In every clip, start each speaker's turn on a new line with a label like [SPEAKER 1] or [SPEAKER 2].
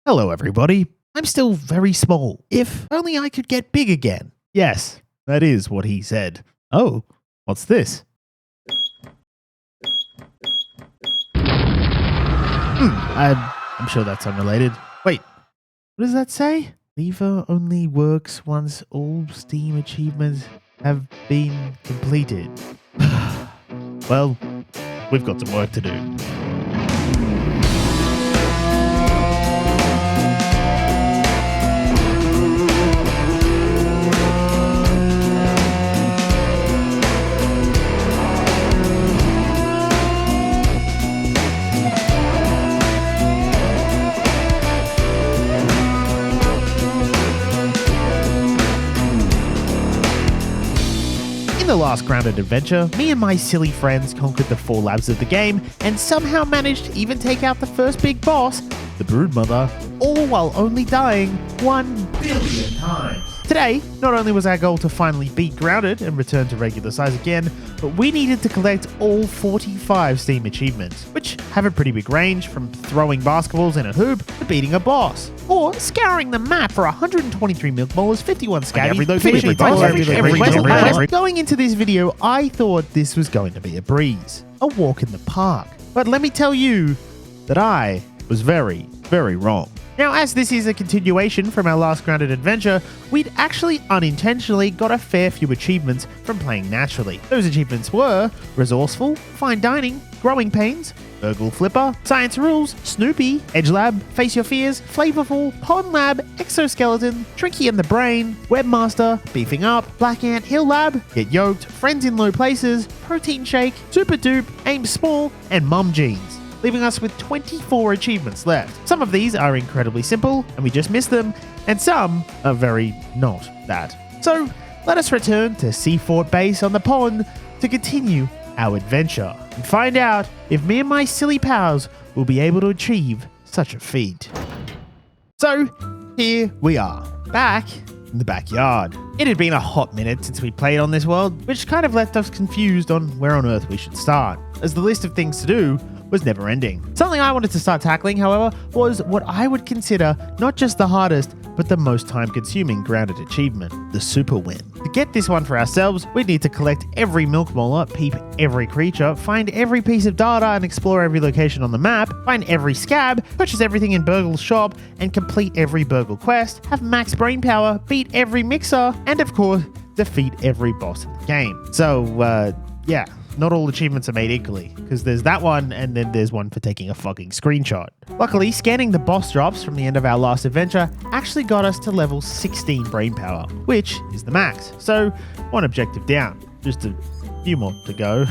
[SPEAKER 1] Hello everybody, I'm still very small. If only I could get big again. Yes, that is what he said. Oh, what's this? I'm sure that's unrelated. Wait, what does that say? Lever only works once all Steam achievements have been completed. Well, we've got some work to do. In the last grounded adventure, me and my silly friends conquered the 4 labs of the game and somehow managed to even take out the first big boss, the broodmother, all while only dying 1 billion times. Today, not only was our goal to finally beat grounded and return to regular size again, but we needed to collect all 45 Steam achievements, which have a pretty big range from throwing basketballs in a hoop to beating a boss, or scouring the map for 123 milk molars, 51 scabbies, every Going into this video, I thought this was going to be a breeze, a walk in the park. But let me tell you that I was very, very wrong. Now, as this is a continuation from our last grounded adventure, we'd actually unintentionally got a fair few achievements from playing naturally. Those achievements were Resourceful, Fine Dining, Growing Pains, Burgle Flipper, Science Rules, Snoopy, Edge Lab, Face Your Fears, Flavorful, Pond Lab, Exoskeleton, Tricky and the Brain, Webmaster, Beefing Up, Black Ant Hill Lab, Get Yoked, Friends in Low Places, Protein Shake, Super Dupe, Aim Small, and Mum Jeans, leaving us with 24 achievements left. Some of these are incredibly simple, and we just missed them, and some are very not that. So, let us return to Seafort Base on the pond to continue our adventure, and find out if me and my silly pals will be able to achieve such a feat. So, here we are, back in the backyard. It had been a hot minute since we played on this world, which kind of left us confused on where on earth we should start, as the list of things to do was never ending. Something I wanted to start tackling, however, was what I would consider not just the hardest, but the most time-consuming grounded achievement, the super win. To get this one for ourselves, we'd need to collect every milk molar, peep every creature, find every piece of data and explore every location on the map, find every scab, purchase everything in Burgle's shop, and complete every Burgle quest, have max brain power, beat every mixer, and of course, defeat every boss in the game. So, yeah. Not all achievements are made equally, because there's that one and then there's one for taking a fucking screenshot. Luckily, scanning the boss drops from the end of our last adventure actually got us to level 16 brain power, which is the max. So, one objective down. Just a few more to go.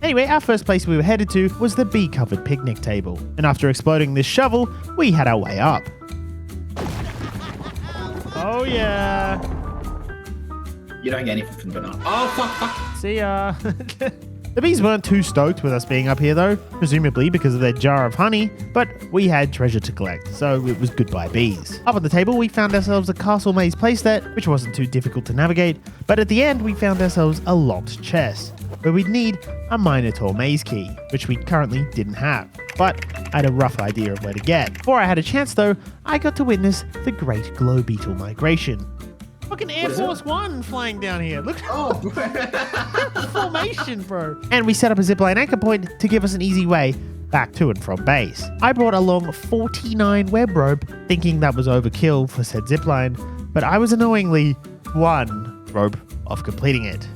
[SPEAKER 1] Anyway, our first place we were headed to was the bee-covered picnic table. And after exploding this shovel, we had our way up. Oh yeah!
[SPEAKER 2] You don't get anything from the banana. Oh, fuck.
[SPEAKER 1] See ya! The bees weren't too stoked with us being up here though, presumably because of their jar of honey, but we had treasure to collect, so it was goodbye bees. Up at the table we found ourselves a castle maze playset, which wasn't too difficult to navigate, but at the end we found ourselves a locked chest, where we'd need a Minotaur maze key, which we currently didn't have, but I had a rough idea of where to get. Before I had a chance though, I got to witness the Great Glow Beetle Migration. Fucking Air Force One flying down here. Look.
[SPEAKER 2] Oh,
[SPEAKER 1] formation, bro. And we set up a zipline anchor point to give us an easy way back to and from base. I brought along 49 web rope, thinking that was overkill for said zipline, but I was annoyingly 1 rope off completing it.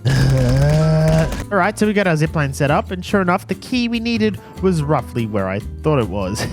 [SPEAKER 1] Alright, so we got our zipline set up, and sure enough, the key we needed was roughly where I thought it was.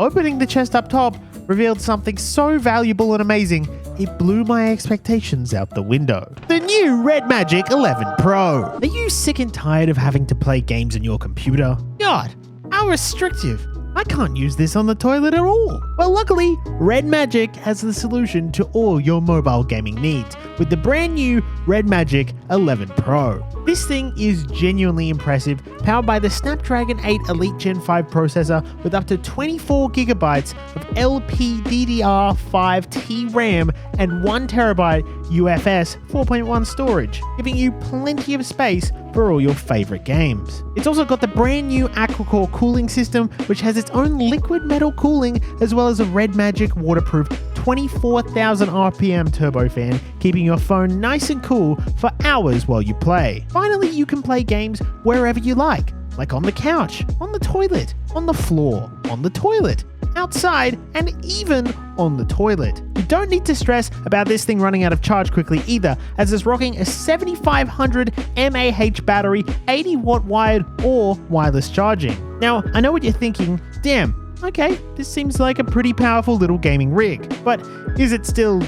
[SPEAKER 1] Opening the chest up top revealed something so valuable and amazing, it blew my expectations out the window. The new Red Magic 11 Pro. Are you sick and tired of having to play games on your computer? God, how restrictive. I can't use this on the toilet at all. Well, luckily, Red Magic has the solution to all your mobile gaming needs with the brand new Red Magic 11 Pro. This thing is genuinely impressive, powered by the Snapdragon 8 Elite Gen 5 processor with up to 24 gigabytes of LPDDR5T RAM and 1TB UFS 4.1 storage, giving you plenty of space for all your favorite games. It's also got the brand new Aquacore cooling system, which has its own liquid metal cooling, as well as a Red Magic waterproof 24,000 RPM turbofan, keeping your phone nice and cool for hours while you play. Finally, you can play games wherever you like on the couch, on the toilet, on the floor, on the toilet, outside, and even on the toilet. You don't need to stress about this thing running out of charge quickly either, as it's rocking a 7500 mAh battery, 80 watt wired or wireless charging. Now, I know what you're thinking, damn, okay, this seems like a pretty powerful little gaming rig, but is it still,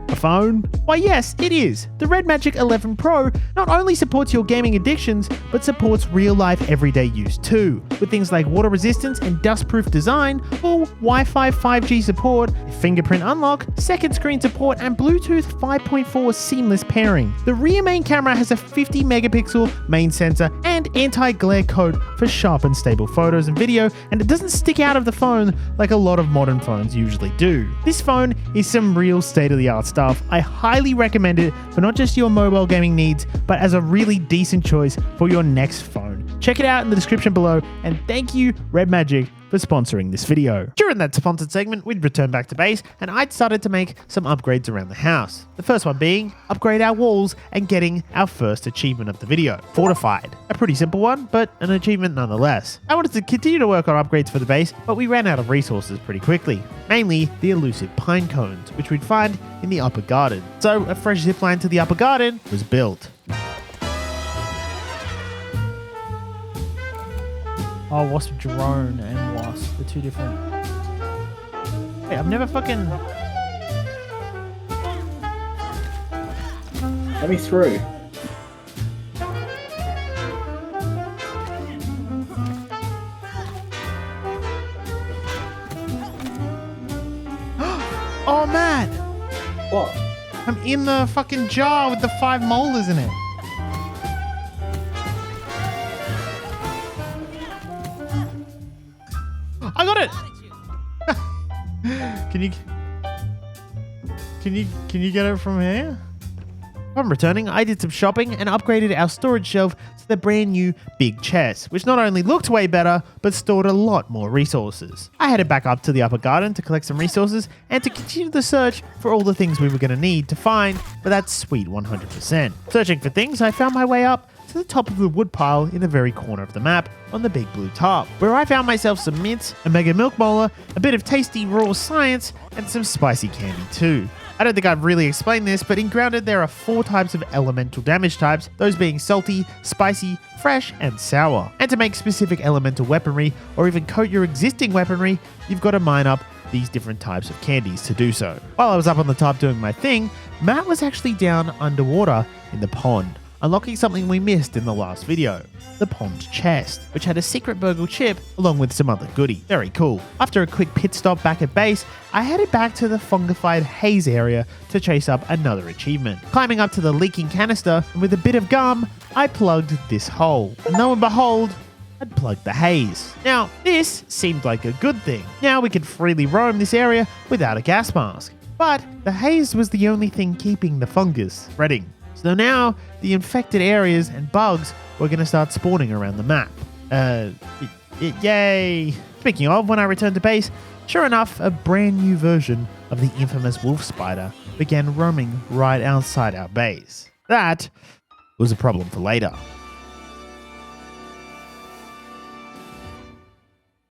[SPEAKER 1] a phone? Why yes, it is. The Red Magic 11 Pro not only supports your gaming addictions, but supports real-life everyday use too, with things like water resistance and dust-proof design, full Wi-Fi 5G support, fingerprint unlock, second screen support, and Bluetooth 5.4 seamless pairing. The rear main camera has a 50 megapixel main sensor and anti-glare coat for sharp and stable photos and video, and it doesn't stick out of the phone like a lot of modern phones usually do. This phone is some real state-of-the-art stuff. I highly recommend it for not just your mobile gaming needs, but as a really decent choice for your next phone. Check it out in the description below, and thank you, Red Magic, for sponsoring this video. During that sponsored segment, we'd return back to base, and I'd started to make some upgrades around the house. The first one being upgrade our walls and getting our first achievement of the video, Fortified. A pretty simple one, but an achievement nonetheless. I wanted to continue to work on upgrades for the base, but we ran out of resources pretty quickly, mainly the elusive pine cones, which we'd find in the upper garden. So a fresh zipline to the upper garden was built. Oh, Wasp drone and Wasp. They're two different. Hey, I've never fucking...
[SPEAKER 2] Let me through.
[SPEAKER 1] Oh, Matt!
[SPEAKER 2] What?
[SPEAKER 1] I'm in the fucking jar with the 5 molars in it. I got it! Can you get it from here? Upon returning, I did some shopping and upgraded our storage shelf to the brand new big chest, which not only looked way better, but stored a lot more resources. I headed back up to the upper garden to collect some resources and to continue the search for all the things we were going to need to find for that sweet 100%. Searching for things, I found my way up to the top of the wood pile in the very corner of the map on the big blue top, where I found myself some mints, a mega milk molar, a bit of tasty raw science, and some spicy candy too. I don't think I've really explained this, but in Grounded there are 4 types of elemental damage types, those being salty, spicy, fresh, and sour. And to make specific elemental weaponry, or even coat your existing weaponry, you've got to mine up these different types of candies to do so. While I was up on the top doing my thing, Matt was actually down underwater in the pond, unlocking something we missed in the last video, the pond chest, which had a secret burgle chip along with some other goodie. Very cool. After a quick pit stop back at base, I headed back to the fungified haze area to chase up another achievement. Climbing up to the leaking canister, and with a bit of gum, I plugged this hole. And lo and behold, I'd plugged the haze. Now, this seemed like a good thing. Now we could freely roam this area without a gas mask. But the haze was the only thing keeping the fungus spreading. So now, the infected areas and bugs were going to start spawning around the map. Yay! Speaking of, when I returned to base, sure enough, a brand new version of the infamous wolf spider began roaming right outside our base. That was a problem for later.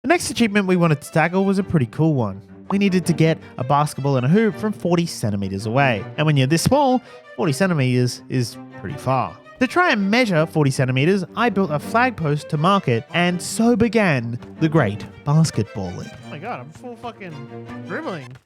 [SPEAKER 1] The next achievement we wanted to tackle was a pretty cool one. We needed to get a basketball and a hoop from 40 centimeters away. And when you're this small, 40 centimeters is pretty far. To try and measure 40 centimeters, I built a flag post to mark it, and so began the great basketballing. Oh my god, I'm full fucking dribbling.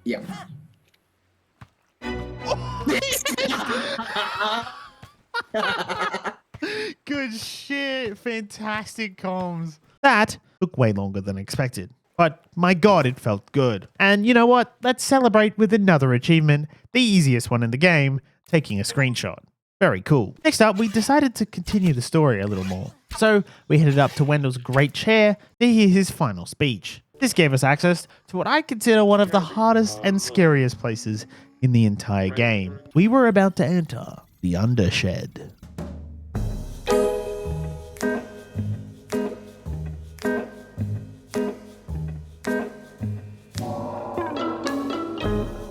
[SPEAKER 2] Yeah.
[SPEAKER 1] Good shit. Fantastic comms. That took way longer than expected. But my god, it felt good. And you know what? Let's celebrate with another achievement, the easiest one in the game, taking a screenshot. Very cool. Next up, we decided to continue the story a little more. So we headed up to Wendell's great chair to hear his final speech. This gave us access to what I consider one of the hardest and scariest places in the entire game. We were about to enter the Undershed.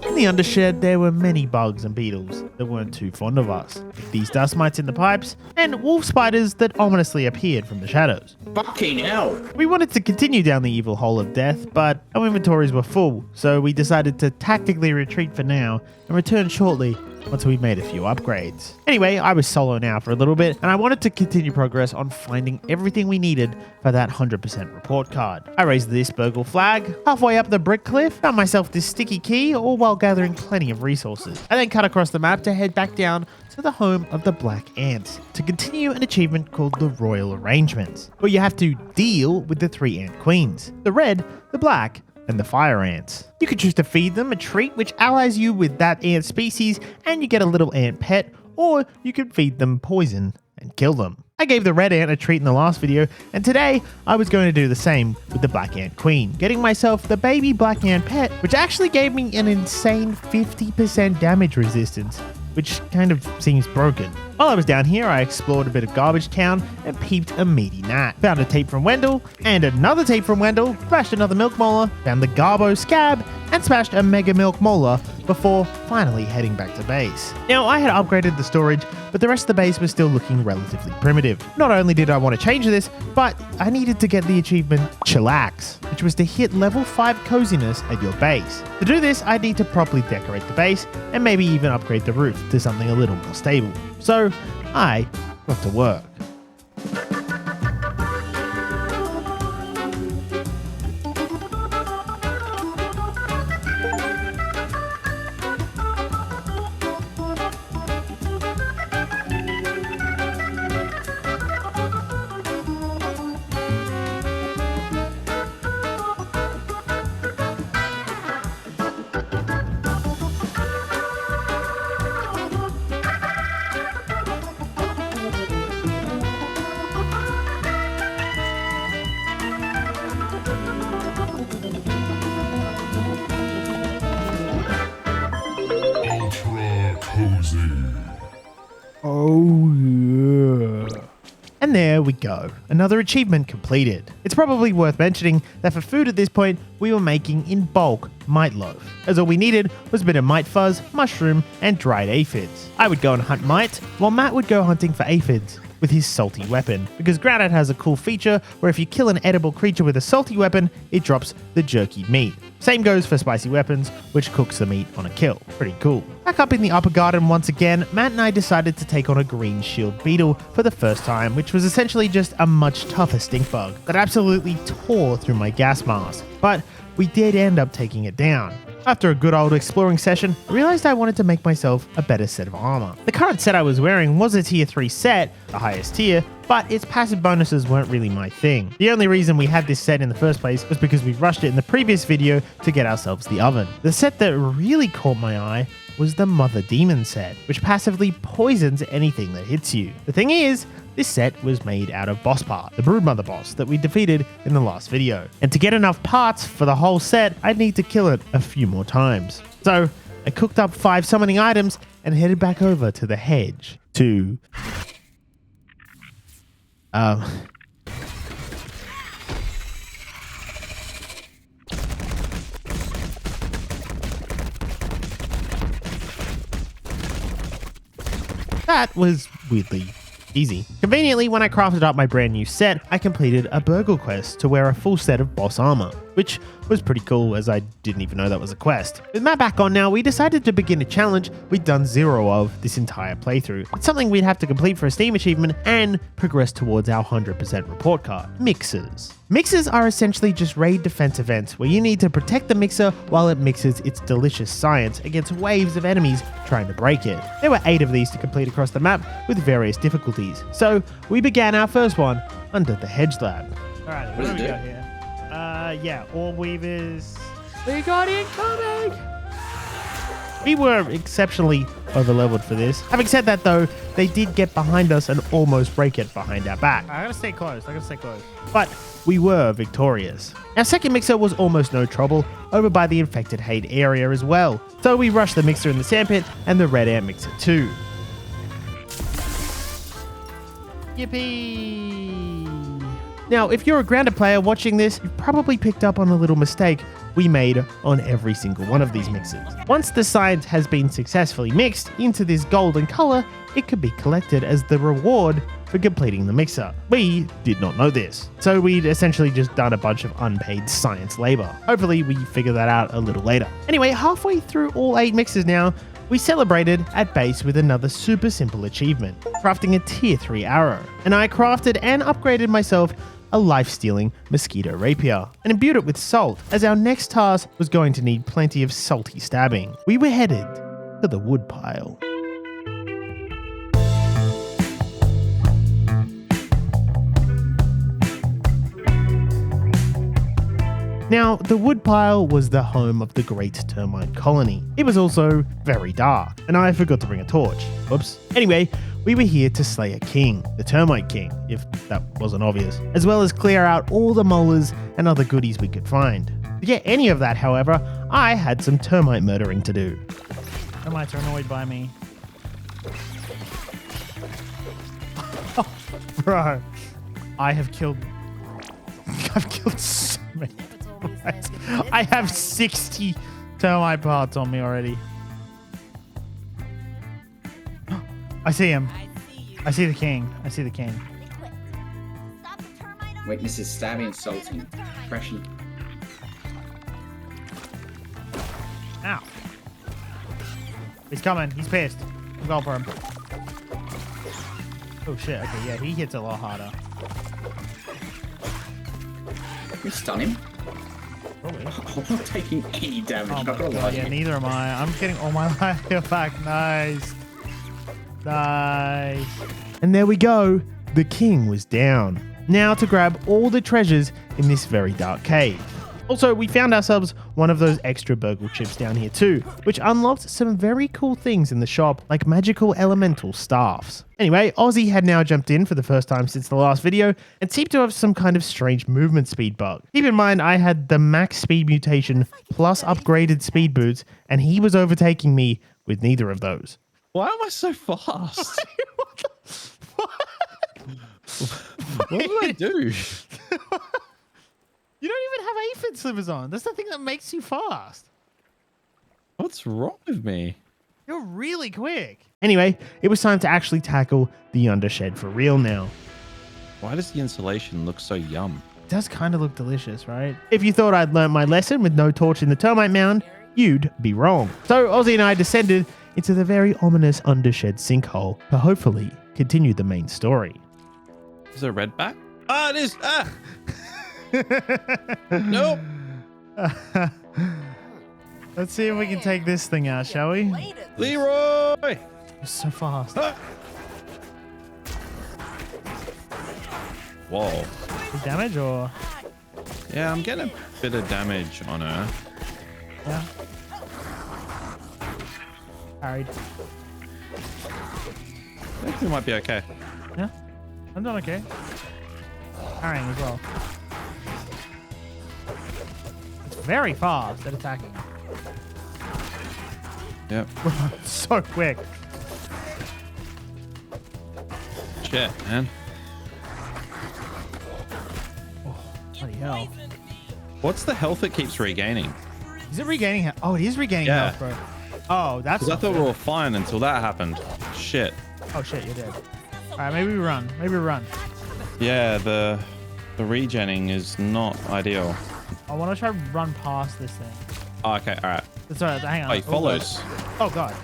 [SPEAKER 1] In the Undershed, there were many bugs and beetles that weren't too fond of us. These dust mites in the pipes, and wolf spiders that ominously appeared from the shadows.
[SPEAKER 2] Fucking hell.
[SPEAKER 1] We wanted to continue down the evil hole of death, but our inventories were full, so we decided to tactically retreat for now and return shortly once we made a few upgrades. Anyway, I was solo now for a little bit, and I wanted to continue progress on finding everything we needed for that 100% report card. I raised this burgle flag, halfway up the brick cliff, found myself this sticky key, all while gathering plenty of resources. I then cut across the map to head back down to the home of the Black Ants to continue an achievement called the Royal Arrangements, where you have to deal with the 3 ant queens, the red, the black, and the fire ants. You can choose to feed them a treat which allies you with that ant species and you get a little ant pet, or you can feed them poison and kill them. I gave the red ant a treat in the last video, and today I was going to do the same with the black ant queen, getting myself the baby black ant pet, which actually gave me an insane 50% damage resistance, which kind of seems broken. While I was down here, I explored a bit of Garbage Town and peeped a meaty gnat. Found a tape from Wendell, and another tape from Wendell, smashed another milk molar, found the Garbo scab, and smashed a mega milk molar before finally heading back to base. Now, I had upgraded the storage, but the rest of the base was still looking relatively primitive. Not only did I want to change this, but I needed to get the achievement Chillax, which was to hit level 5 coziness at your base. To do this, I'd need to properly decorate the base, and maybe even upgrade the roof to something a little more stable. So, I got to work. Oh yeah. And there we go, another achievement completed. It's probably worth mentioning that for food at this point, we were making in bulk mite loaf, as all we needed was a bit of mite fuzz, mushroom, and dried aphids. I would go and hunt mite, while Matt would go hunting for aphids with his salty weapon, because Grounded has a cool feature where if you kill an edible creature with a salty weapon, it drops the jerky meat. Same goes for spicy weapons, which cooks the meat on a kill. Pretty cool. Back up in the upper garden once again, Matt and I decided to take on a green shield beetle for the first time, which was essentially just a much tougher stink bug that absolutely tore through my gas mask. But we did end up taking it down. After a good old exploring session, I realized I wanted to make myself a better set of armor. The current set I was wearing was a tier 3 set, the highest tier, but its passive bonuses weren't really my thing. The only reason we had this set in the first place was because we rushed it in the previous video to get ourselves the oven. The set that really caught my eye was the Mother Demon set, which passively poisons anything that hits you. The thing is, this set was made out of boss part, the broodmother boss that we defeated in the last video. And to get enough parts for the whole set, I'd need to kill it a few more times. So I cooked up 5 summoning items and headed back over to the hedge to... That was weirdly easy. Conveniently, when I crafted up my brand new set, I completed a burgle quest to wear a full set of boss armor. which was pretty cool as I didn't even know that was a quest. With Matt back on now, we decided to begin a challenge we'd done 0 of this entire playthrough. It's something we'd have to complete for a Steam achievement and progress towards our 100% report card. Mixers. Mixers are essentially just raid defense events where you need to protect the mixer while it mixes its delicious science against waves of enemies trying to break it. There were 8 of these to complete across the map with various difficulties. So we began our first one under the hedge lab. Alright, what do we got here? Yeah, all weavers. We got incoming! We were exceptionally overleveled for this. Having said that though, they did get behind us and almost break it behind our back. I gotta stay close, But we were victorious. Our second mixer was almost no trouble, over by the infected Hade area as well. So we rushed the mixer in the sandpit and the red ant mixer too. Yippee! Now, if you're a grounded player watching this, you've probably picked up on a little mistake we made on every single one of these mixes. Once the science has been successfully mixed into this golden color, it could be collected as the reward for completing the mixer. We did not know this, so we'd essentially just done a bunch of unpaid science labor. Hopefully we figure that out a little later. Anyway, halfway through all 8 mixes now, we celebrated at base with another super simple achievement, crafting a tier 3 arrow. And I crafted and upgraded myself a life-stealing mosquito rapier and imbued it with salt, as our next task was going to need plenty of salty stabbing. We were headed to the woodpile. Now, the woodpile was the home of the great termite colony. It was also very dark, and I forgot to bring a torch. Whoops. Anyway, we were here to slay a king, the termite king, if that wasn't obvious, as well as clear out all the molars and other goodies we could find. To get any of that, however, I had some termite murdering to do.
[SPEAKER 3] Termites are annoyed by me.
[SPEAKER 1] Oh, bro, I've killed so many termites. I have 60 termite parts on me already. I see him. I see the king.
[SPEAKER 2] Weaknesses, stabbing, salting, depression.
[SPEAKER 3] Ow. He's coming. He's pissed. I'm going for him. Oh shit. Okay, yeah, he hits a lot harder.
[SPEAKER 2] We stun him.
[SPEAKER 3] Probably.
[SPEAKER 2] I'm not taking any damage.
[SPEAKER 3] Oh
[SPEAKER 2] I'm not
[SPEAKER 3] my
[SPEAKER 2] gonna
[SPEAKER 3] God,
[SPEAKER 2] lie.
[SPEAKER 3] yeah, neither am I. I'm getting all my life back. Nice.
[SPEAKER 1] And there we go. The king was down. Now to grab all the treasures in this very dark cave. Also, we found ourselves one of those extra burgle chips down here too, which unlocked some very cool things in the shop, like magical elemental staffs. Anyway, Ozzy had now jumped in for the first time since the last video and seemed to have some kind of strange movement speed bug. Keep in mind, I had the max speed mutation plus upgraded speed boots, and he was overtaking me with neither of those.
[SPEAKER 4] Why am I so fast? What did I do?
[SPEAKER 1] You don't even have aphid slivers on. That's the thing that makes you fast.
[SPEAKER 4] What's wrong with me?
[SPEAKER 1] You're really quick. Anyway, it was time to actually tackle the Undershed for real now.
[SPEAKER 4] Why does the insulation look so yum?
[SPEAKER 1] It does kind of look delicious, right? If you thought I'd learnt my lesson with no torch in the termite mound, you'd be wrong. So Ozzy and I descended into the very ominous Undershed sinkhole to hopefully continue the main story.
[SPEAKER 4] Is there a red back? Ah, it is. Ah. Nope.
[SPEAKER 3] Let's see if we can take this thing out, shall we?
[SPEAKER 4] Leroy!
[SPEAKER 3] You're so fast.
[SPEAKER 4] Ah. Whoa.
[SPEAKER 3] Big damage or?
[SPEAKER 4] Yeah, I'm getting a bit of damage on her.
[SPEAKER 3] Yeah. Parried.
[SPEAKER 4] I think we might be okay.
[SPEAKER 3] Yeah. I'm doing okay. Parrying as well. It's very fast at attacking.
[SPEAKER 4] Yep.
[SPEAKER 3] So quick.
[SPEAKER 4] Shit, man.
[SPEAKER 3] Oh, bloody hell.
[SPEAKER 4] What's the health it keeps regaining?
[SPEAKER 3] Is it regaining health? Oh, it is regaining
[SPEAKER 4] Yeah.
[SPEAKER 3] health, bro. Oh, that's.
[SPEAKER 4] Because I thought we were fine until that happened. Shit.
[SPEAKER 3] Oh shit, you're dead. All right, maybe we run. Maybe we run.
[SPEAKER 4] Yeah, the regening is not ideal.
[SPEAKER 3] I want to try to run past this thing.
[SPEAKER 4] Oh, okay, all right.
[SPEAKER 3] Sorry, hang on.
[SPEAKER 4] Oh, he follows.
[SPEAKER 3] Oh, God.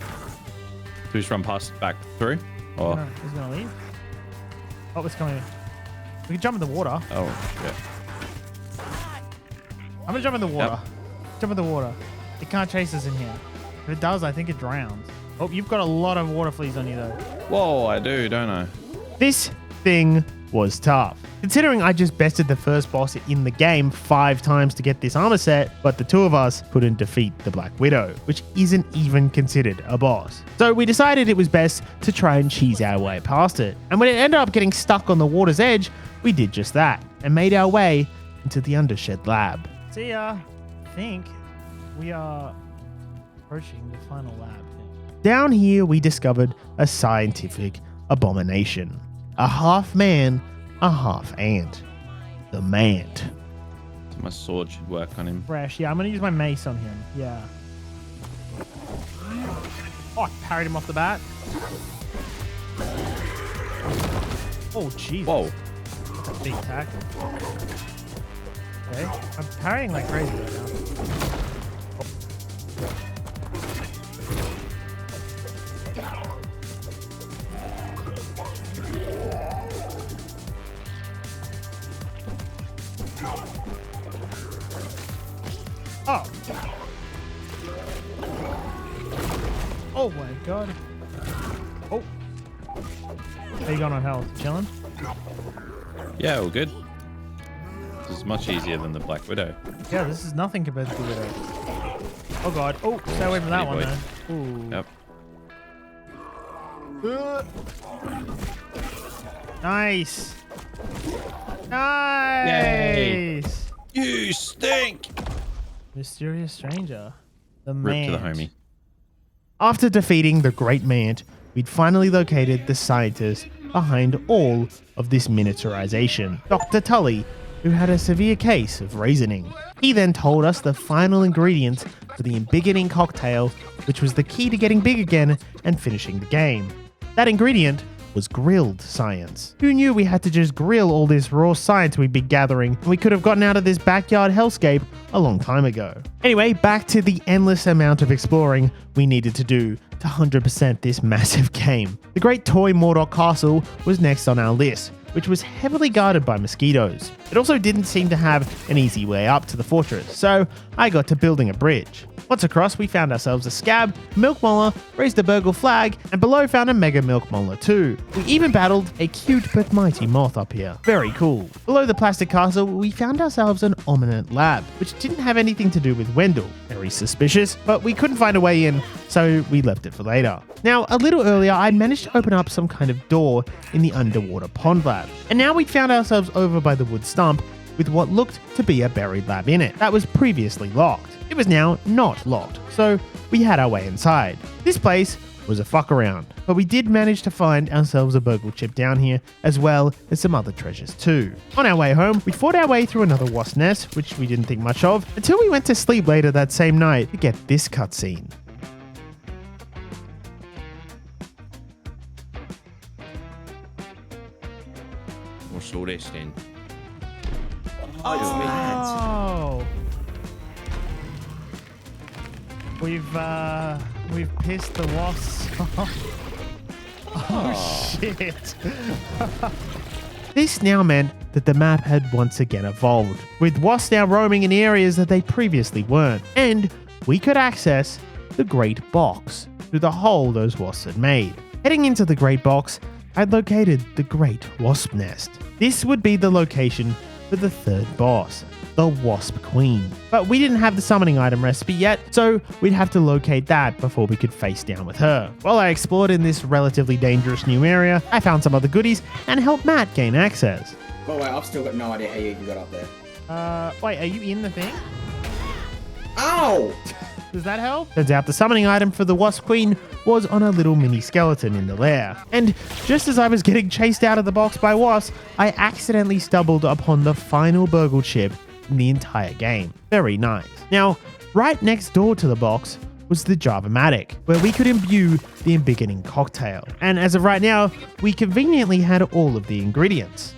[SPEAKER 4] Do we just run past back through? Or
[SPEAKER 3] No, he's going to leave. Oh, it's coming. We can jump in the water.
[SPEAKER 4] oh, yeah.
[SPEAKER 3] I'm going to jump in the water. Jump in the water. It can't chase us in here. If it does, I think it drowns. Oh, you've got a lot of water fleas on you, though.
[SPEAKER 4] Whoa, I do, don't I?
[SPEAKER 1] This thing was tough. Considering I just bested the first boss in the game 5 times to get this armor set, but the 2 of us couldn't defeat the Black Widow, which isn't even considered a boss. So we decided it was best to try and cheese our way past it. And when it ended up getting stuck on the water's edge, we did just that and made our way into the Undershed lab.
[SPEAKER 3] See ya. I think we are approaching the final lab thing.
[SPEAKER 1] Down here, we discovered a scientific abomination. A half man, a half ant. The Mant.
[SPEAKER 4] So my sword should work on him.
[SPEAKER 3] Fresh. Yeah, I'm going to use my mace on him. Yeah. Oh, I parried him off the bat. Oh, jeez.
[SPEAKER 4] Whoa.
[SPEAKER 3] That's a big attack. Okay. I'm parrying like crazy right now. Oh. Oh my god. Oh. How you going on health? Chilling?
[SPEAKER 4] Yeah, all good. This is much easier than the Black Widow.
[SPEAKER 3] Yeah, this is nothing compared to the Widow. Oh god. Oh, stay away from that one though. Ooh.
[SPEAKER 4] Yep.
[SPEAKER 3] Nice. Nice.
[SPEAKER 4] Yay. You stink!
[SPEAKER 3] Mysterious stranger. The
[SPEAKER 4] Rip to the
[SPEAKER 3] Mant.
[SPEAKER 4] homie.
[SPEAKER 1] After defeating the Great Mant, we'd finally located the scientist behind all of this miniaturization, Dr. Tully, who had a severe case of raisoning. He then told us the final ingredient for the embiggening cocktail, which was the key to getting big again and finishing the game. That ingredient was grilled science. Who knew we had to just grill all this raw science we'd be gathering? We could have gotten out of this backyard hellscape a long time ago. Anyway, back to the endless amount of exploring we needed to do to 100% this massive game. The Great Toy Mordok Castle was next on our list, which was heavily guarded by mosquitoes. It also didn't seem to have an easy way up to the fortress, so I got to building a bridge. Once across, we found ourselves a scab, milk molar, raised a burgle flag, and below found a mega milk molar too. We even battled a cute but mighty moth up here. Very cool. Below the plastic castle, we found ourselves an ominous lab, which didn't have anything to do with Wendell. Very suspicious, but we couldn't find a way in, so we left it for later. Now, a little earlier, I'd managed to open up some kind of door in the underwater pond lab, and now we'd found ourselves over by the wood stump with what looked to be a buried lab in it that was previously locked. It was now not locked, so we had our way inside. This place was a fuck around, but we did manage to find ourselves a burgle chip down here, as well as some other treasures too. On our way home, we fought our way through another wasp nest, which we didn't think much of, until we went to sleep later that same night to get this cutscene.
[SPEAKER 4] What's all this then?
[SPEAKER 3] Oh. We've pissed the wasps off. Oh shit.
[SPEAKER 1] This now meant that the map had once again evolved, with wasps now roaming in areas that they previously weren't, and we could access the Great Box through the hole those wasps had made. Heading into the Great Box, I'd located the Great Wasp Nest. This would be the location for the third boss, the Wasp Queen. But we didn't have the summoning item recipe yet, so we'd have to locate that before we could face down with her. While I explored in this relatively dangerous new area, I found some other goodies and helped Matt gain access.
[SPEAKER 2] By the way, I've still got no idea how you got up there.
[SPEAKER 3] Wait, are you in the thing?
[SPEAKER 2] Ow!
[SPEAKER 3] Does that help?
[SPEAKER 1] Turns out the summoning item for the Wasp Queen was on a little mini skeleton in the lair. And just as I was getting chased out of the box by wasps, I accidentally stumbled upon the final burgle chip in the entire game. Very nice. Now, right next door to the box was the Java-matic, where we could imbue the embiggening cocktail. And as of right now, we conveniently had all of the ingredients.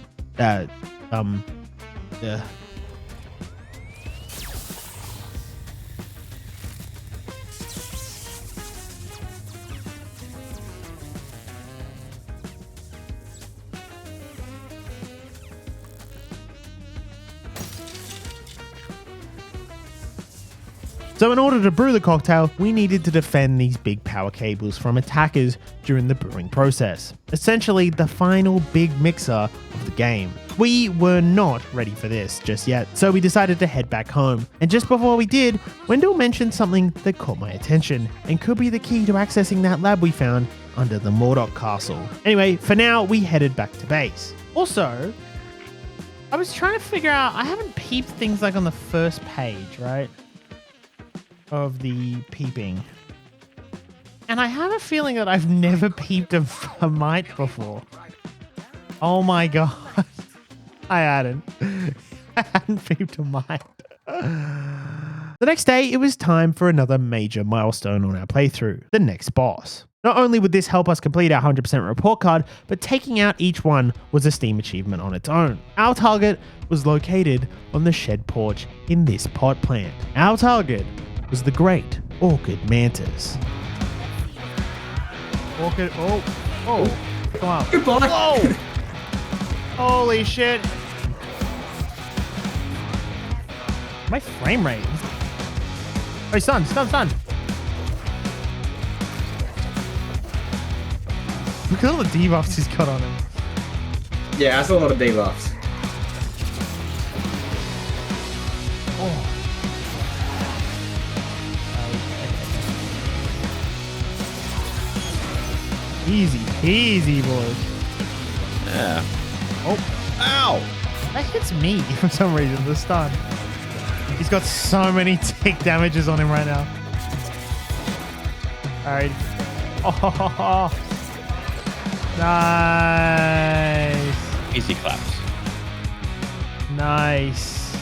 [SPEAKER 1] So in order to brew the cocktail, we needed to defend these big power cables from attackers during the brewing process. Essentially, the final big mixer of the game. We were not ready for this just yet, so we decided to head back home. And just before we did, Wendell mentioned something that caught my attention and could be the key to accessing that lab we found under the Mordok castle. Anyway, for now, we headed back to base.
[SPEAKER 3] Also, I was trying to figure out, I haven't peeped things like on the first page, right? Of the peeping. And I have a feeling that I've never peeped a mite before. Oh my god. I hadn't peeped a mite. The next day, it was time for another major milestone on our playthrough, the next boss. Not only would this help us complete our 100% report card, but taking out each one was a Steam achievement on its own. Our target was located on the shed porch in this pot plant. Our target was the great Orchid mantis. Orchid, oh, come on.
[SPEAKER 2] Goodbye.
[SPEAKER 3] Oh! Holy shit. My frame rate. Hey, stun. Look at all the debuffs he's got on him.
[SPEAKER 2] Yeah, that's a lot of debuffs.
[SPEAKER 3] Oh. Easy peasy, boys.
[SPEAKER 4] Yeah.
[SPEAKER 3] Oh,
[SPEAKER 4] Ow!
[SPEAKER 3] that hits me for some reason, the stun. He's got so many tick damages on him right now. Alright. Oh, nice.
[SPEAKER 4] Easy claps.
[SPEAKER 3] Nice.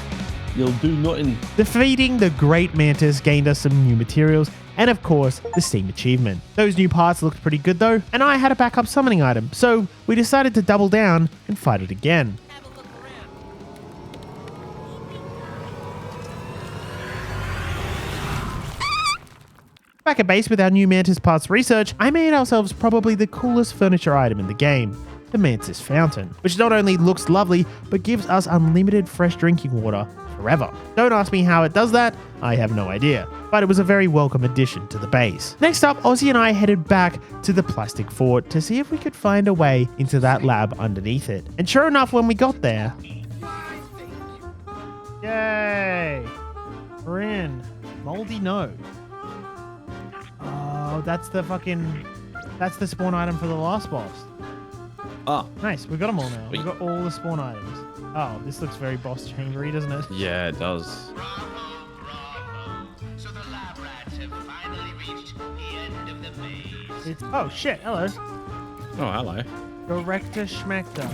[SPEAKER 4] You'll do nothing.
[SPEAKER 1] Defeating the great mantis gained us some new materials and of course the Steam achievement. Those new parts looked pretty good though, and I had a backup summoning item, so we decided to double down and fight it again. Back at base with our new mantis parts research, I made ourselves probably the coolest furniture item in the game, the mantis fountain, which not only looks lovely, but gives us unlimited fresh drinking water forever. Don't ask me how it does that, I have no idea, but it was a very welcome addition to the base. Next up, Ozzy and I headed back to the plastic fort to see if we could find a way into that lab underneath it. And sure enough, when we got there...
[SPEAKER 3] Yay! We're in. Moldy node. Oh, that's the spawn item for the last boss.
[SPEAKER 4] Oh.
[SPEAKER 3] Nice, we got them all now. We
[SPEAKER 4] Sweet.
[SPEAKER 3] got all the spawn items. Oh, this looks very boss chambery, doesn't it?
[SPEAKER 4] Yeah, it does.
[SPEAKER 5] So the lab rats have finally reached the end of the maze.
[SPEAKER 3] It's oh shit, hello.
[SPEAKER 4] Oh, hello.
[SPEAKER 3] Director Schmector.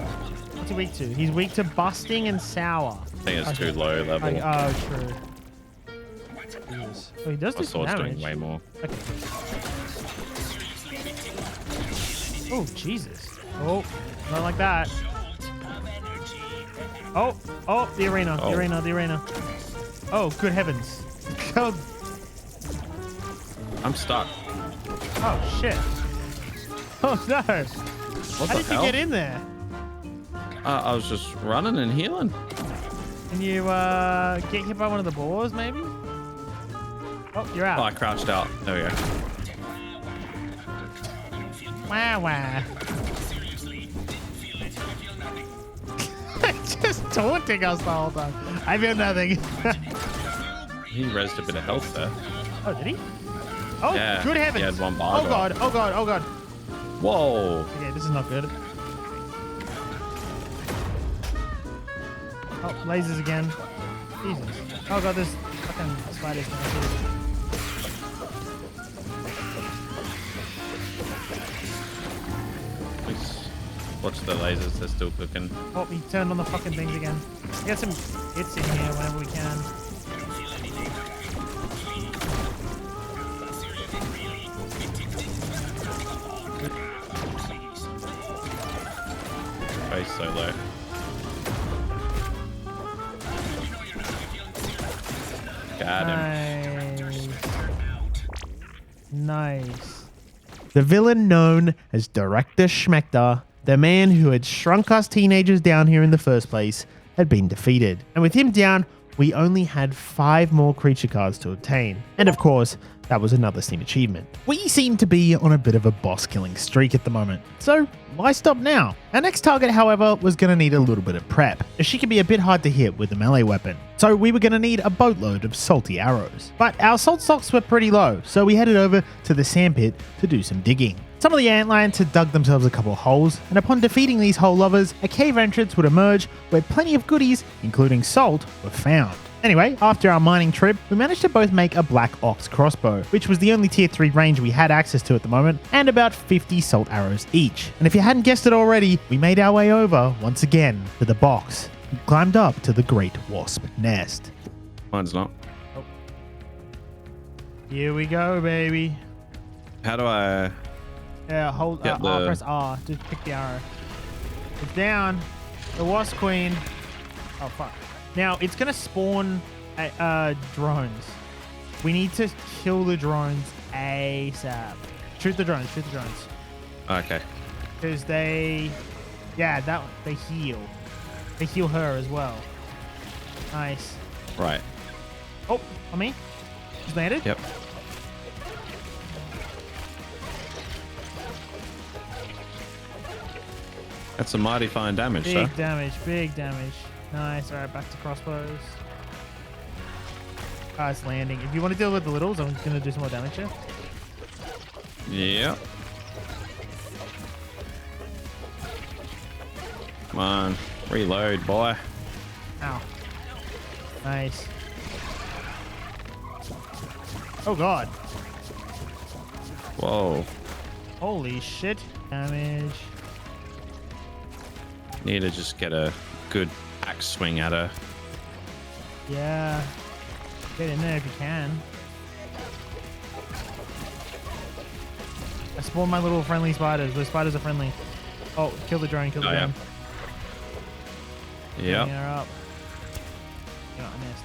[SPEAKER 3] What's he weak to? He's weak to busting and sour.
[SPEAKER 4] I think it's too low level.
[SPEAKER 3] Oh, true. Jesus. Oh, he does
[SPEAKER 4] My
[SPEAKER 3] do some
[SPEAKER 4] sword's doing
[SPEAKER 3] damage.
[SPEAKER 4] way more.
[SPEAKER 3] Okay. Oh, Jesus. Oh, not like that. Oh, the arena,
[SPEAKER 4] Oh.
[SPEAKER 3] the arena. Oh, good heavens. Oh,
[SPEAKER 4] I'm stuck.
[SPEAKER 3] oh shit. Oh no.
[SPEAKER 4] What
[SPEAKER 3] How
[SPEAKER 4] the
[SPEAKER 3] did
[SPEAKER 4] hell?
[SPEAKER 3] you get in there?
[SPEAKER 4] I was just running and healing.
[SPEAKER 3] Can you get hit by one of the boars, maybe? Oh, you're out.
[SPEAKER 4] Oh, I crouched out. There we go.
[SPEAKER 3] Wah wah. Just taunting us the whole time. I feel nothing.
[SPEAKER 4] He rezzed a bit of health there.
[SPEAKER 3] Oh, did he? Oh,
[SPEAKER 4] Yeah,
[SPEAKER 3] good
[SPEAKER 4] he
[SPEAKER 3] heavens.
[SPEAKER 4] had one bar
[SPEAKER 3] Oh god, oh god, oh god.
[SPEAKER 4] Whoa.
[SPEAKER 3] Okay, this is not good. Oh, lasers again. Jesus. Oh god, there's fucking spiders now too.
[SPEAKER 4] Please watch the lasers, they're still cooking.
[SPEAKER 3] Oh, he turned on the fucking things again. Get some hits in here whenever we can.
[SPEAKER 4] Base so low. Got him.
[SPEAKER 3] Nice.
[SPEAKER 1] The villain known as Director Schmector, the man who had shrunk us teenagers down here in the first place, had been defeated. And with him down, we only had 5 more creature cards to obtain. And of course, that was another Steam achievement. We seem to be on a bit of a boss killing streak at the moment, so why stop now? Our next target, however, was going to need a little bit of prep, as she can be a bit hard to hit with a melee weapon. So we were going to need a boatload of salty arrows. But our salt stocks were pretty low, so we headed over to the sandpit to do some digging. Some of the antlions had dug themselves a couple of holes, and upon defeating these hole lovers, a cave entrance would emerge where plenty of goodies, including salt, were found. Anyway, after our mining trip, we managed to both make a black ox crossbow, which was the only tier 3 range we had access to at the moment, and about 50 salt arrows each. And if you hadn't guessed it already, we made our way over, once again, to the box, and climbed up to the great wasp nest.
[SPEAKER 4] Mine's not.
[SPEAKER 3] Here we go, baby.
[SPEAKER 4] How do I...
[SPEAKER 3] Yeah, hold
[SPEAKER 4] Get the-
[SPEAKER 3] press R to pick the arrow. It's down. The wasp queen. Oh fuck. Now it's gonna spawn drones. We need to kill the drones ASAP. Shoot the drones. Shoot the drones.
[SPEAKER 4] Okay.
[SPEAKER 3] Because they heal. They heal her as well. Nice.
[SPEAKER 4] Right.
[SPEAKER 3] Oh, on me. Just landed.
[SPEAKER 4] Yep. That's some mighty fine damage, sir.
[SPEAKER 3] Big damage. Big damage. Nice. All right, back to crossbows. It's landing. If you want to deal with the littles, I'm gonna do some more damage here.
[SPEAKER 4] Yep. Come on. Reload, boy.
[SPEAKER 3] Ow. Nice. Oh god.
[SPEAKER 4] Whoa.
[SPEAKER 3] Holy shit. Damage.
[SPEAKER 4] Need to just get a good axe swing at her.
[SPEAKER 3] Yeah. Get in there if you can. I spawned my little friendly spiders. The spiders are friendly. Oh, kill the drone, kill the drone.
[SPEAKER 4] Yep.
[SPEAKER 3] Bring her up. Yeah, I missed.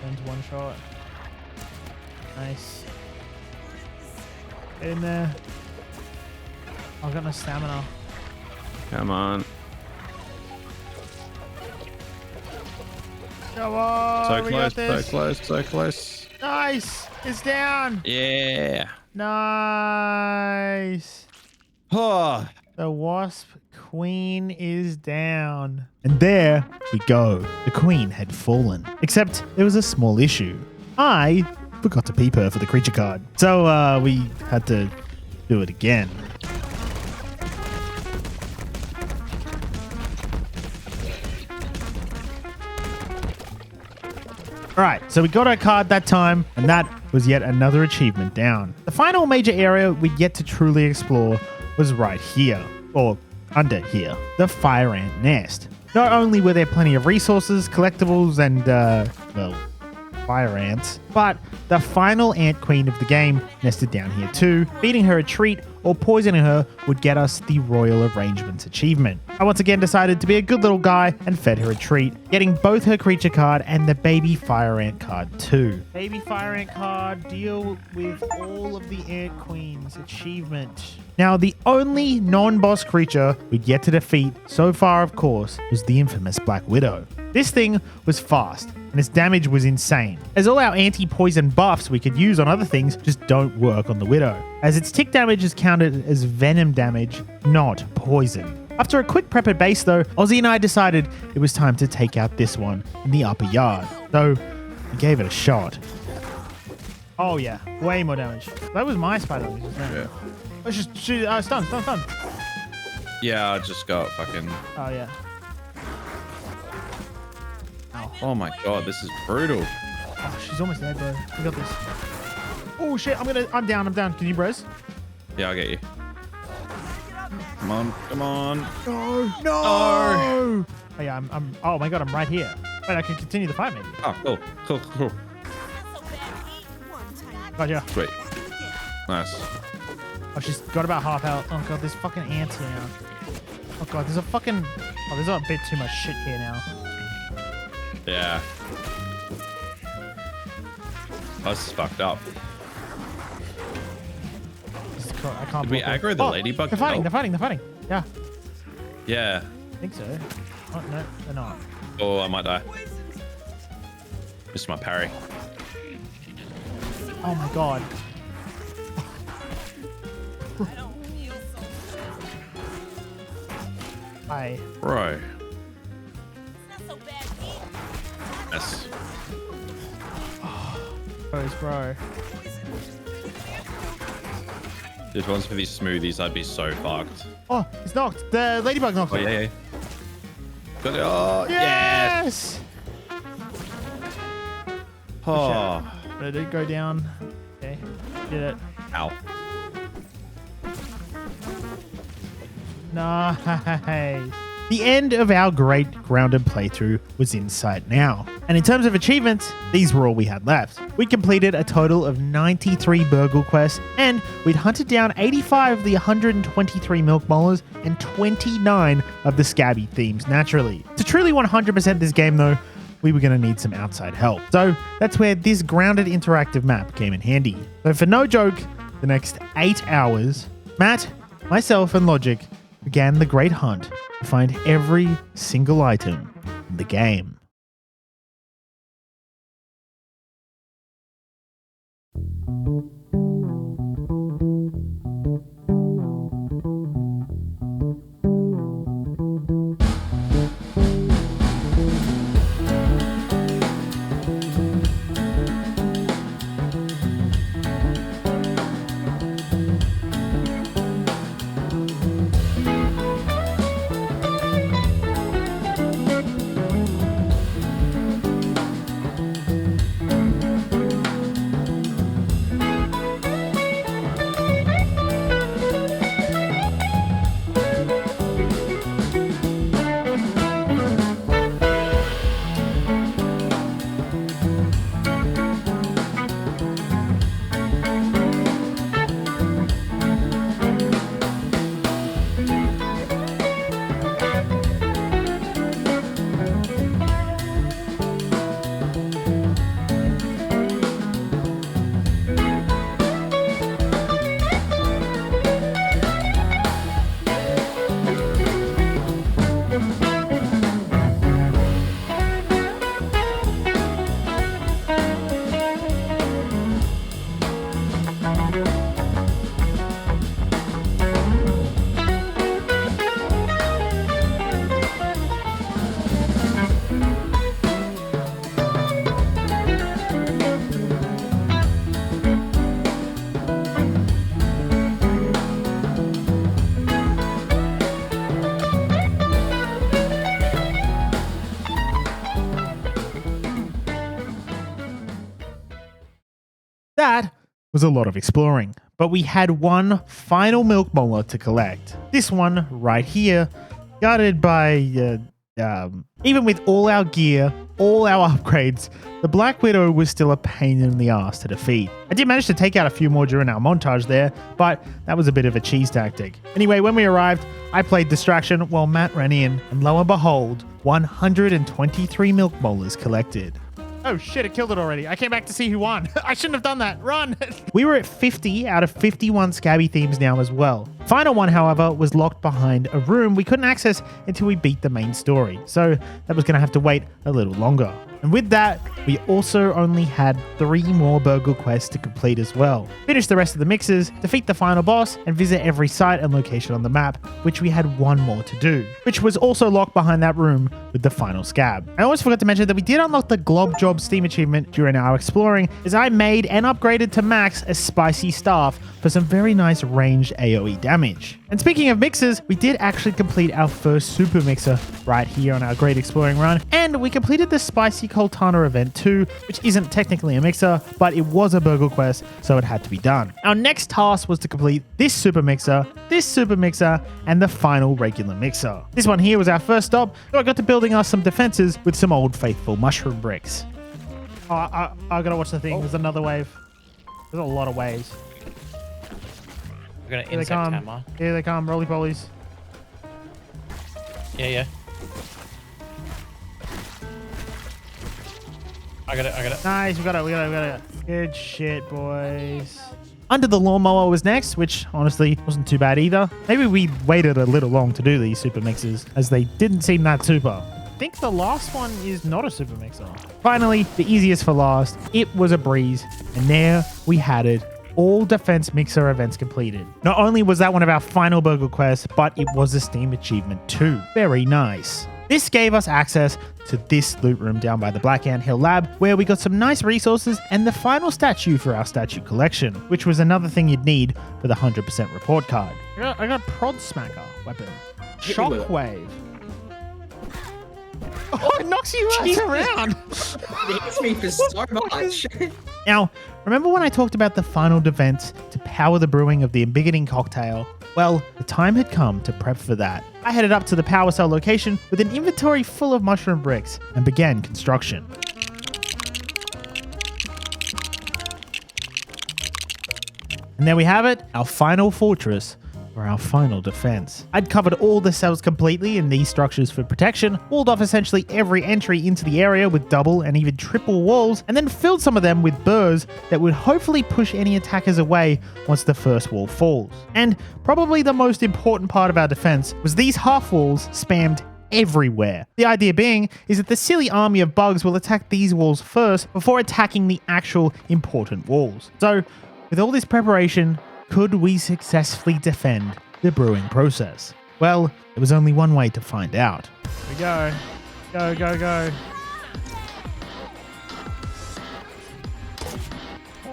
[SPEAKER 3] Into one shot. Nice. Get in there. I've got no stamina.
[SPEAKER 4] Come on.
[SPEAKER 3] Come on.
[SPEAKER 4] So
[SPEAKER 3] we got
[SPEAKER 4] close, so
[SPEAKER 3] this.
[SPEAKER 4] close, so close.
[SPEAKER 3] Nice. It's down.
[SPEAKER 4] Yeah.
[SPEAKER 3] Nice.
[SPEAKER 4] Oh.
[SPEAKER 3] The wasp queen is down.
[SPEAKER 1] And there we go. The queen had fallen. Except there was a small issue. I forgot to peep her for the creature card. So we had to do it again. Alright, so we got our card that time, and that was yet another achievement down. The final major area we'd yet to truly explore was right here, or under here, the fire ant nest. Not only were there plenty of resources, collectibles, and, well, fire ants, but the final ant queen of the game nested down here too. Feeding her a treat or poisoning her would get us the Royal Arrangements achievement. I once again decided to be a good little guy and fed her a treat, getting both her creature card and the baby fire ant card too.
[SPEAKER 3] Baby fire ant card, deal with all of the ant queens achievement.
[SPEAKER 1] Now, the only non-boss creature we'd yet to defeat so far, of course, was the infamous Black Widow. This thing was fast, and its damage was insane, as all our anti-poison buffs we could use on other things just don't work on the Widow, as its tick damage is counted as venom damage, not poison. After a quick prep at base though, Ozzy and I decided it was time to take out this one in the upper yard, so we gave it a shot.
[SPEAKER 3] Oh yeah, way more damage. That was my spider.
[SPEAKER 4] Yeah.
[SPEAKER 3] Let's just shoot. Stun.
[SPEAKER 4] Yeah, I just got fucking...
[SPEAKER 3] Oh yeah.
[SPEAKER 4] Oh my god, this is brutal.
[SPEAKER 3] Oh, she's almost dead, bro. We got this. Oh shit, I'm down. Can you bros?
[SPEAKER 4] Yeah, I'll get you. Come on, come on.
[SPEAKER 3] No.
[SPEAKER 4] Oh.
[SPEAKER 3] Oh yeah, oh my god, I'm right here. Wait, I can continue the fight maybe.
[SPEAKER 4] Oh, cool.
[SPEAKER 3] Gotcha.
[SPEAKER 4] Sweet. Nice.
[SPEAKER 3] Oh, she's got about half health. Oh god, there's fucking ants here now. Oh god, there's a bit too much shit here now.
[SPEAKER 4] Yeah. Oh, this is fucked up.
[SPEAKER 3] I can't
[SPEAKER 4] Did we
[SPEAKER 3] block
[SPEAKER 4] aggro
[SPEAKER 3] it.
[SPEAKER 4] the ladybug?
[SPEAKER 3] They're fighting. Yeah,
[SPEAKER 4] Yeah.
[SPEAKER 3] I think so. Oh no, they're not.
[SPEAKER 4] Oh, I might die. Missed my parry.
[SPEAKER 3] Oh my god. Hi.
[SPEAKER 4] Bro. Yes.
[SPEAKER 3] Bro.
[SPEAKER 4] If it wasn't for these smoothies, I'd be so fucked.
[SPEAKER 3] Oh, it's knocked. The ladybug knocked
[SPEAKER 4] Oh,
[SPEAKER 3] it.
[SPEAKER 4] yeah. Got it. Oh,
[SPEAKER 3] Yes!
[SPEAKER 4] Oh.
[SPEAKER 3] But it did go down. Okay. Did it.
[SPEAKER 4] Ow.
[SPEAKER 3] Nice. The end of our great grounded playthrough was in sight now. And in terms of achievements, these were all we had left. We completed a total of 93 burgle quests, and we'd hunted down 85 of the 123 milk molars and 29 of the scabby themes naturally. To truly 100% this game though, we were going to need some outside help. So that's where this grounded interactive map came in handy. So for no joke, the next 8 hours, Matt, myself and Logic began the great hunt to find every single item in the game. That was a lot of exploring, but we had one final milk molar to collect. This one right here, guarded by, even with all our gear, all our upgrades, the Black Widow was still a pain in the ass to defeat. I did manage to take out a few more during our montage there, but that was a bit of a cheese tactic. Anyway, when we arrived, I played distraction while Matt ran in, and lo and behold, 123 milk molars collected. Oh shit, it killed it already. I came back to see who won. I shouldn't have done that. Run! We were at 50 out of 51 scabby themes now as well. Final one, however, was locked behind a room we couldn't access until we beat the main story. So that was going to have to wait a little longer. And with that, we also only had 3 more burgle quests to complete as well. Finish the rest of the mixes, defeat the final boss, and visit every site and location on the map, which we had 1 more to do, which was also locked behind that room with the final scab. I almost forgot to mention that we did unlock the Glob Job Steam achievement during our exploring, as I made and upgraded to max a spicy staff for some very nice ranged AoE damage. And speaking of mixers, we did actually complete our first super mixer right here on our great exploring run, and we completed the Spicy Coltana event too, which isn't technically a mixer, but it was a burgle quest, so it had to be done. Our next task was to complete this super mixer, and the final regular mixer. This one here was our first stop, so I got to building us some defenses with some old faithful mushroom bricks. Oh, I gotta watch the thing. There's another wave. There's a lot of waves.
[SPEAKER 6] We're gonna
[SPEAKER 3] Here they
[SPEAKER 6] insect
[SPEAKER 3] come.
[SPEAKER 6] hammer.
[SPEAKER 3] Here they come, roly polies.
[SPEAKER 6] Yeah. I got it.
[SPEAKER 3] Nice, we got it. Good shit, boys. Under the Lawnmower was next, which honestly wasn't too bad either. Maybe we waited a little long to do these super mixes, as they didn't seem that super. think the last one is not a super mixer. Finally, the easiest for last. It was a breeze. And there we had it. All defense mixer events completed. Not only was that one of our final burgle quests, but it was a Steam achievement too. Very nice. This gave us access to this loot room down by the Black Ant Hill lab, where we got some nice resources and the final statue for our statue collection, which was another thing you'd need for the 100% report card. I got a prod smacker weapon. Shockwave. Oh, it knocks you around.
[SPEAKER 2] It hits me for so much.
[SPEAKER 3] Now, remember when I talked about the final defense to power the brewing of the embiggening cocktail? Well, the time had come to prep for that. I headed up to the power cell location with an inventory full of mushroom bricks and began construction. And there we have it, our final fortress for our final defense. I'd covered all the cells completely in these structures for protection, walled off essentially every entry into the area with double and even triple walls, and then filled some of them with burrs that would hopefully push any attackers away once the first wall falls. And probably the most important part of our defense was these half walls spammed everywhere. The idea being is that the silly army of bugs will attack these walls first before attacking the actual important walls. So with all this preparation, could we successfully defend the brewing process? Well, there was only one way to find out. Here we go. Go, go, go.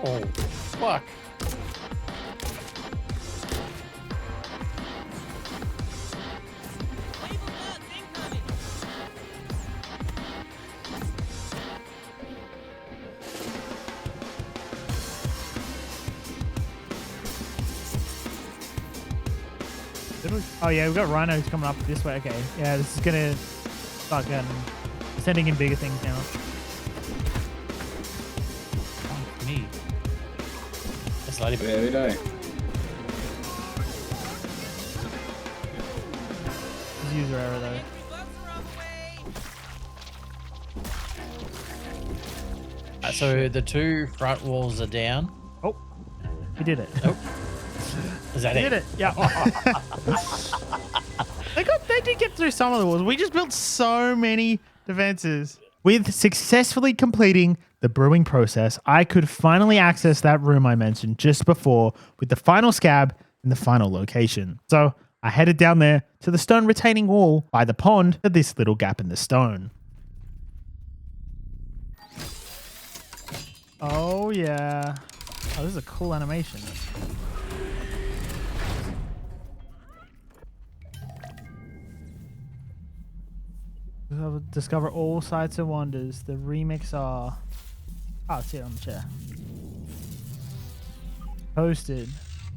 [SPEAKER 6] Oh, fuck.
[SPEAKER 3] Oh yeah, we've got rhinos coming up this way. Okay, yeah, this is gonna start sending in bigger things now.
[SPEAKER 6] Fuck me. That's like
[SPEAKER 2] There we go.
[SPEAKER 3] Just user error though.
[SPEAKER 6] So the two front walls are down.
[SPEAKER 3] Oh, we did it.
[SPEAKER 6] Nope. Is that
[SPEAKER 3] We
[SPEAKER 6] it?
[SPEAKER 3] did it. Yeah. They did get through some of the walls. We just built so many defenses. With successfully completing the brewing process, I could finally access that room I mentioned just before with the final scab in the final location. So I headed down there to the stone retaining wall by the pond to this little gap in the stone. Oh yeah. Oh, this is a cool animation. Discover all sights and wonders. The remix are... Oh, it's here on the chair. Posted.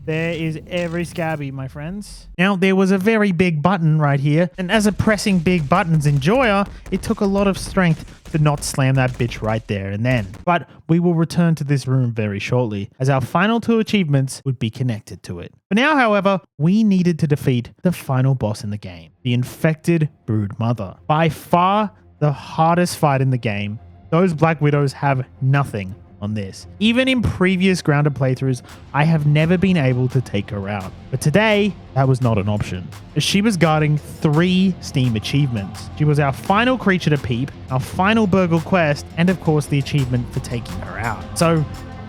[SPEAKER 3] There is every scabby, my friends. Now, there was a very big button right here, and as a pressing big buttons enjoyer, it took a lot of strength to not slam that bitch right there and then. But we will return to this room very shortly, as our final two achievements would be connected to it. For now, however, we needed to defeat the final boss in the game, the infected broodmother. By far the hardest fight in the game. Those Black Widows have nothing on this. Even in previous grounded playthroughs, I have never been able to take her out. But today, that was not an option, as she was guarding 3 Steam achievements. She was our final creature to peep, our final burgle quest, and of course the achievement for taking her out. So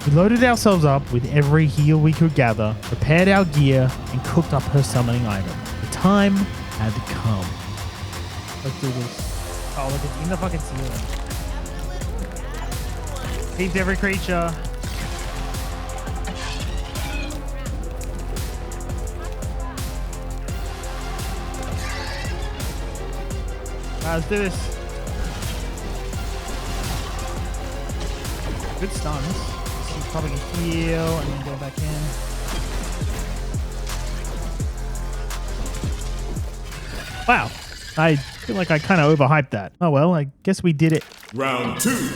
[SPEAKER 3] we loaded ourselves up with every heal we could gather, prepared our gear, and cooked up her summoning item. The time had come. Let's do this. Oh, look, it's in the fucking ceiling. Peeped every creature. Let's do this. Good stuns. She's probably gonna heal and then go back in. Wow. I feel like I kind of overhyped that. Oh well, I guess we did it.
[SPEAKER 7] Round 2.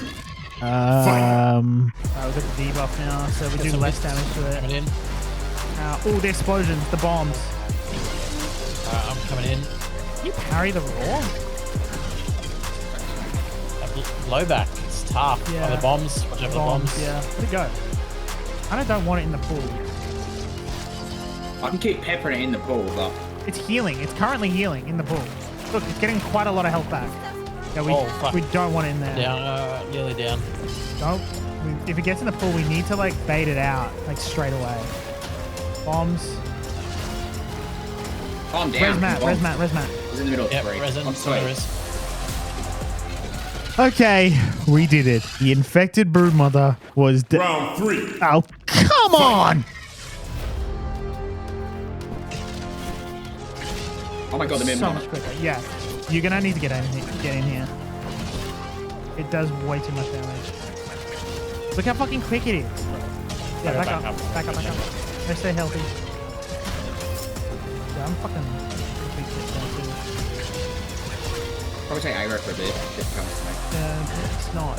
[SPEAKER 3] We've got the debuff now, so we do less damage to
[SPEAKER 6] Coming
[SPEAKER 3] it.
[SPEAKER 6] in.
[SPEAKER 3] Oh, the explosions, the bombs.
[SPEAKER 6] I'm coming in.
[SPEAKER 3] Can you parry the roar?
[SPEAKER 6] Blowback. It's tough.
[SPEAKER 3] Yeah.
[SPEAKER 6] Oh, the bombs. Watch out for the bombs.
[SPEAKER 3] Yeah. Where'd it go? I don't want it in the pool.
[SPEAKER 2] I can keep peppering it in the pool, but
[SPEAKER 3] It's healing. It's currently healing in the pool. Look, it's getting quite a lot of health back. Yeah,
[SPEAKER 6] Oh, fuck.
[SPEAKER 3] we don't want it in there.
[SPEAKER 6] Down, nearly down.
[SPEAKER 3] Don't. If it gets in the pool, we need to like bait it out like straight away. Bombs.
[SPEAKER 2] Oh, I'm down.
[SPEAKER 3] Res mat.
[SPEAKER 2] He's in the middle of
[SPEAKER 6] Yep,
[SPEAKER 2] three.
[SPEAKER 6] resin.
[SPEAKER 2] I'm sweet.
[SPEAKER 1] Okay, we did it. The infected broodmother was
[SPEAKER 7] Round 3.
[SPEAKER 1] Oh, come on!
[SPEAKER 2] Oh my god, the
[SPEAKER 3] So
[SPEAKER 2] mimic.
[SPEAKER 3] much quicker. Yeah. You're gonna need to get in here. It does way too much damage. Look how fucking quick it is. Yeah, back up. Let's stay healthy. Yeah, I'm fucking big shit down too.
[SPEAKER 2] Probably take aggro for a bit. If it comes to me.
[SPEAKER 3] It's not.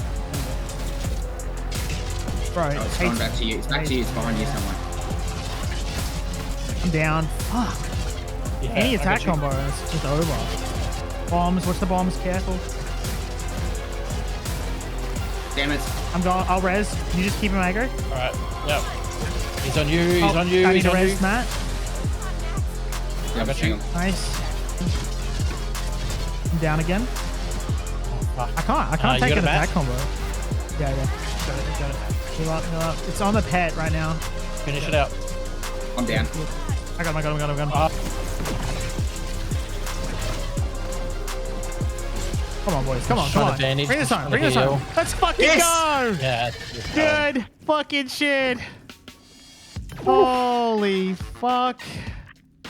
[SPEAKER 3] Bro,
[SPEAKER 2] Oh, it's going back to you. It's back to you. It's behind you somewhere.
[SPEAKER 3] I'm down. Fuck.
[SPEAKER 6] Yeah,
[SPEAKER 3] Any
[SPEAKER 6] I
[SPEAKER 3] attack
[SPEAKER 6] got you.
[SPEAKER 3] combo, it's just over. Bombs, watch the bombs, careful.
[SPEAKER 2] Damn it.
[SPEAKER 3] I'm going, I'll res. You just keep him aggro.
[SPEAKER 6] Alright, yep. He's on you, he's on you,
[SPEAKER 3] I need
[SPEAKER 6] he's
[SPEAKER 3] to
[SPEAKER 6] on you.
[SPEAKER 3] res Matt.
[SPEAKER 2] Yeah,
[SPEAKER 6] got you.
[SPEAKER 3] Nice. I'm down again.
[SPEAKER 6] Fuck.
[SPEAKER 3] I can't
[SPEAKER 6] you
[SPEAKER 3] take
[SPEAKER 6] got
[SPEAKER 3] an
[SPEAKER 6] a
[SPEAKER 3] attack
[SPEAKER 6] mat?
[SPEAKER 3] combo. Yeah. Got it. Heal up. It's on the pet right now.
[SPEAKER 6] Finish it out.
[SPEAKER 2] I'm down.
[SPEAKER 3] I got him. Come on, boys. Come on.
[SPEAKER 6] Trying to bandage,
[SPEAKER 3] Bring this
[SPEAKER 6] trying
[SPEAKER 3] on.
[SPEAKER 6] to heal.
[SPEAKER 3] Let's fucking
[SPEAKER 2] Yes!
[SPEAKER 3] go.
[SPEAKER 6] Yeah.
[SPEAKER 3] Good fucking shit. Holy fuck.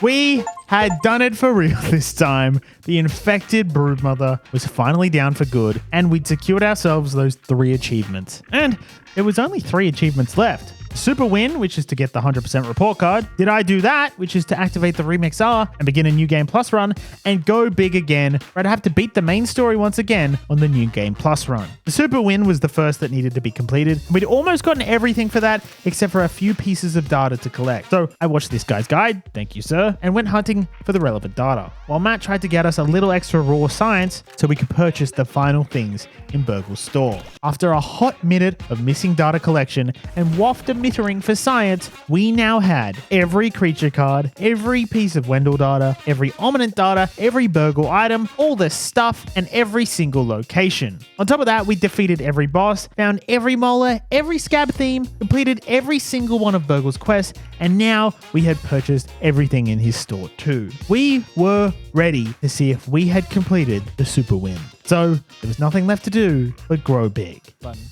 [SPEAKER 1] We had done it for real this time. The infected broodmother was finally down for good, and we'd secured ourselves those 3 achievements. And there was only 3 achievements left. Super win, which is to get the 100% report card. Did I do that, which is to activate the Remix R and begin a New Game Plus run, and go big again, where I'd have to beat the main story once again on the New Game Plus run. The Super win was the first that needed to be completed. We'd almost gotten everything for that, except for a few pieces of data to collect. So I watched this guy's guide, thank you sir, and went hunting for the relevant data, while Matt tried to get us a little extra raw science so we could purchase the final things in Burgle's store. After a hot minute of missing data collection and waft emittering for science, we now had every creature card, every piece of Wendell data, every ominent data, every Burgle item, all the stuff, and every single location. On top of that, we defeated every boss, found every molar, every scab theme, completed every single one of Burgle's quests, and now we had purchased everything in his store too. We were ready to see if we had completed the super win. So there was nothing left to do but grow big.
[SPEAKER 3] Button.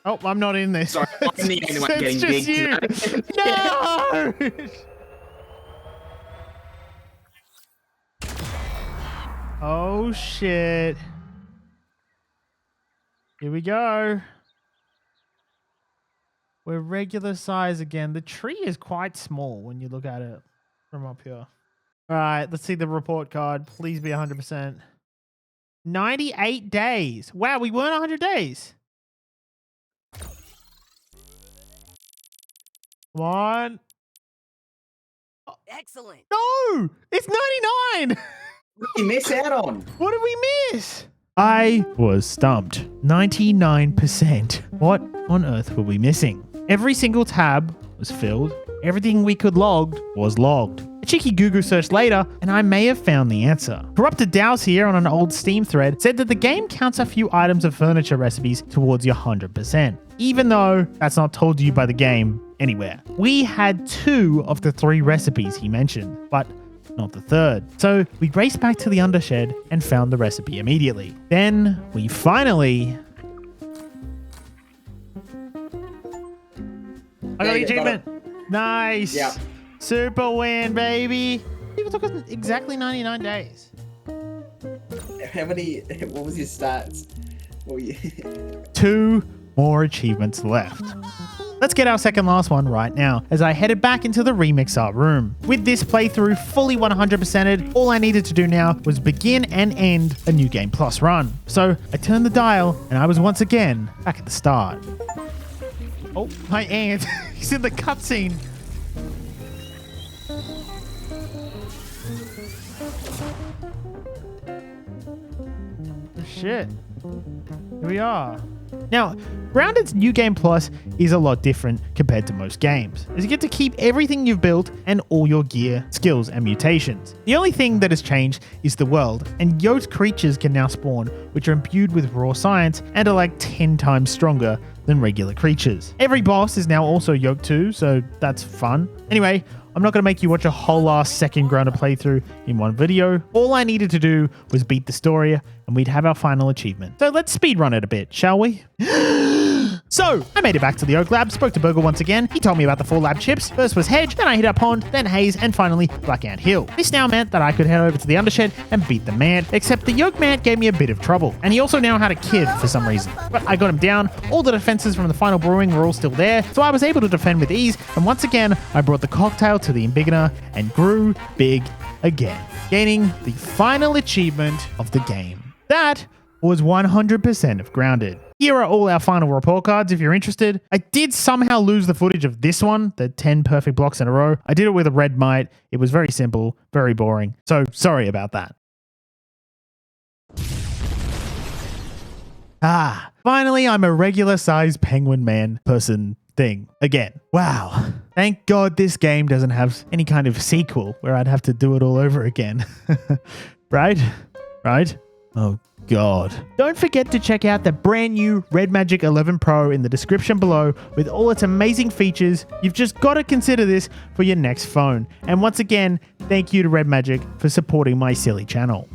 [SPEAKER 3] Oh, I'm not in this.
[SPEAKER 2] Sorry, I'm the only one
[SPEAKER 3] It's
[SPEAKER 2] getting
[SPEAKER 3] just
[SPEAKER 2] big
[SPEAKER 3] you.
[SPEAKER 2] today.
[SPEAKER 3] No! Oh shit. Here we go. We're regular size again. The tree is quite small when you look at it from up here. All right, let's see the report card. Please be 100%. 98 days. Wow, we weren't 100 days. Come on.
[SPEAKER 8] Excellent.
[SPEAKER 3] No, it's 99.
[SPEAKER 2] What did you miss out on?
[SPEAKER 3] What did we miss?
[SPEAKER 1] I was stumped. 99%. What on earth were we missing? Every single tab was filled. Everything we could log was logged. A cheeky Google search later, and I may have found the answer. Corrupted Dows here on an old Steam thread said that the game counts a few items of furniture recipes towards your 100%, even though that's not told to you by the game anywhere. We had 2 of the 3 recipes he mentioned, but not the 3rd. So we raced back to the Undershed and found the recipe immediately. Then we finally...
[SPEAKER 3] I got
[SPEAKER 2] Yeah,
[SPEAKER 3] the
[SPEAKER 2] you got
[SPEAKER 3] achievement. Nice.
[SPEAKER 2] Yeah.
[SPEAKER 3] Super win, baby. It took us exactly 99 days.
[SPEAKER 2] How many? What was your stats? What were you?
[SPEAKER 1] 2 more achievements left. Let's get our second last one right now, as I headed back into the Remix Art room. With this playthrough fully 100%ed, all I needed to do now was begin and end a New Game Plus run. So I turned the dial, and I was once again back at the start.
[SPEAKER 3] Oh, my aunt. He's in the cutscene. Oh, shit. Here we are. Now, Grounded's New Game Plus is a lot different compared to most games, as you get to keep everything you've built and all your gear, skills, and mutations. The only thing that has changed is the world, and yoked creatures can now spawn, which are imbued with raw science and are like 10 times stronger than regular creatures. Every boss is now also yoked too, so that's fun. Anyway, I'm not going to make you watch a whole last second Grounded playthrough in one video. All I needed to do was beat the story and we'd have our final achievement. So let's speedrun it a bit, shall we? So, I made it back to the Oak Lab, spoke to Burger once again. He told me about the 4 lab chips. First was Hedge, then I hit up Pond, then Haze, and finally Black Ant Hill. This now meant that I could head over to the Undershed and beat the Mant, except the Yoke Mant gave me a bit of trouble. And he also now had a kid for some reason. But I got him down, all the defenses from the final brewing were all still there, so I was able to defend with ease, and once again, I brought the cocktail to the Embiggener and grew big again, gaining the final achievement of the game. That was 100% of Grounded. Here are all our final report cards if you're interested. I did somehow lose the footage of this one, the 10 perfect blocks in a row. I did it with a red mite. It was very simple, very boring. So sorry about that. Finally, I'm a regular sized penguin man person thing again. Wow. Thank God this game doesn't have any kind of sequel where I'd have to do it all over again. Right? Oh God. Don't forget to check out the brand new Red Magic 11 Pro in the description below with all its amazing features. You've just got to consider this for your next phone. And once again, thank you to Red Magic for supporting my silly channel.